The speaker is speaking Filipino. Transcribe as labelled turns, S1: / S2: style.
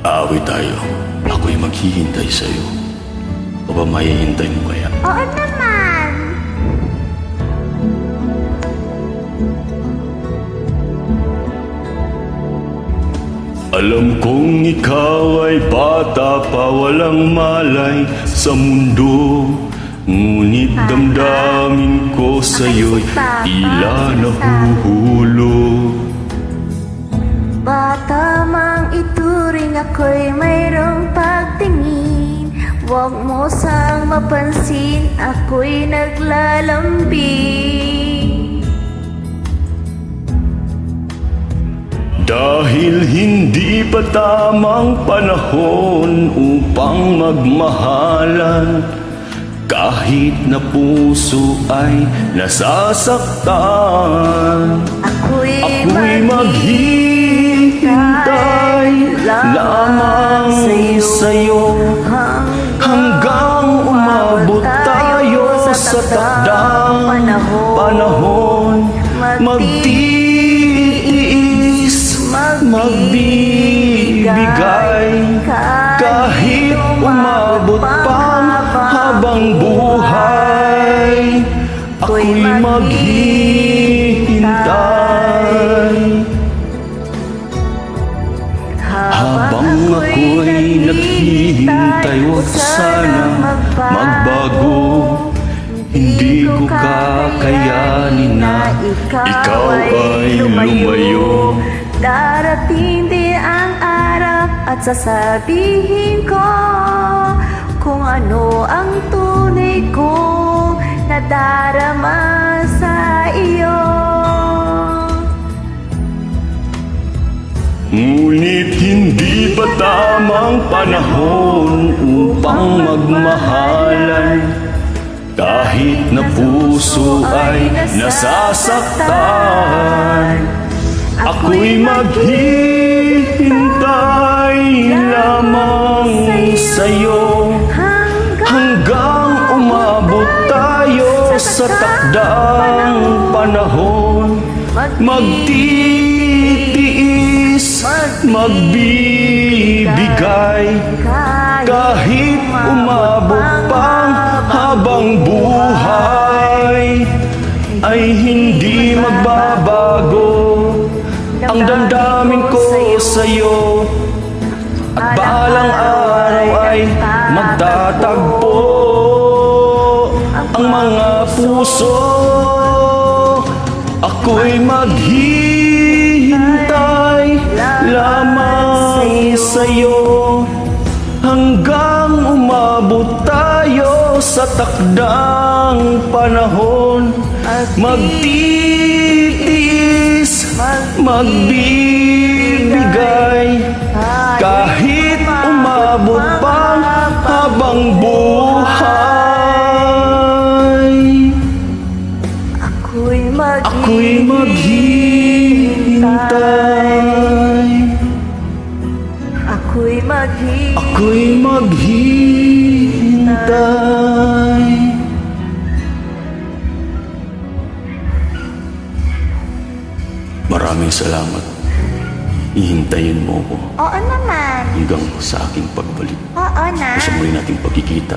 S1: Aaway tayo. Ako'y maghihintay sa'yo. O ba mahihintay mo kaya?
S2: Oo naman.
S1: Alam kong ikaw ay bata pa, walang malay sa mundo. Ngunit damdamin ko sa'yo'y tila nahuhulog.
S2: Bata mang ituring ako'y mayroong pagtingin. Huwag mo sang mapansin, ako'y naglalambing.
S1: Dahil hindi pa tamang panahon upang magmahalan, kahit na puso ay nasasaktan, ako'y maghihintay lamang sa'yo hanggang umabot tayo sa takdang panahon. Magtiis, magbibigay, kahit umabot pang habang buhay, ako'y maghihintay. Habang ako'y naghihintay, huwag sana magbago. Hindi ko kakayanin na ikaw ay lumayo.
S2: Darating din ang araw at sasabihin ko kung ano ang tunay kong nadarama sa iyo.
S1: Ngunit hindi pa tamang panahon upang magmahalan, kahit na puso ay nasasaktan, ako'y maghihintay lamang sa'yo hanggang umabot tayo sa takdang panahon. Magtitiis, magbibigay, kahit umabot pang habang buhay, ay hindi magbabago ang damdamin ko sa'yo. At balang araw ay magtatagpo ang mga puso. Ako'y maghihintay lamang sa'yo hanggang umabot tayo sa takdang panahon. Magtitiis, magbibigay, kahit umabot pang habang buhay, ako'y maghihintay. Ako'y maghihintay. Maraming salamat. Ihintayin mo ko
S2: Oo naman.
S1: hanggang sa aking pagbalik.
S2: Oo na.
S1: Sa muli nating pagkikita.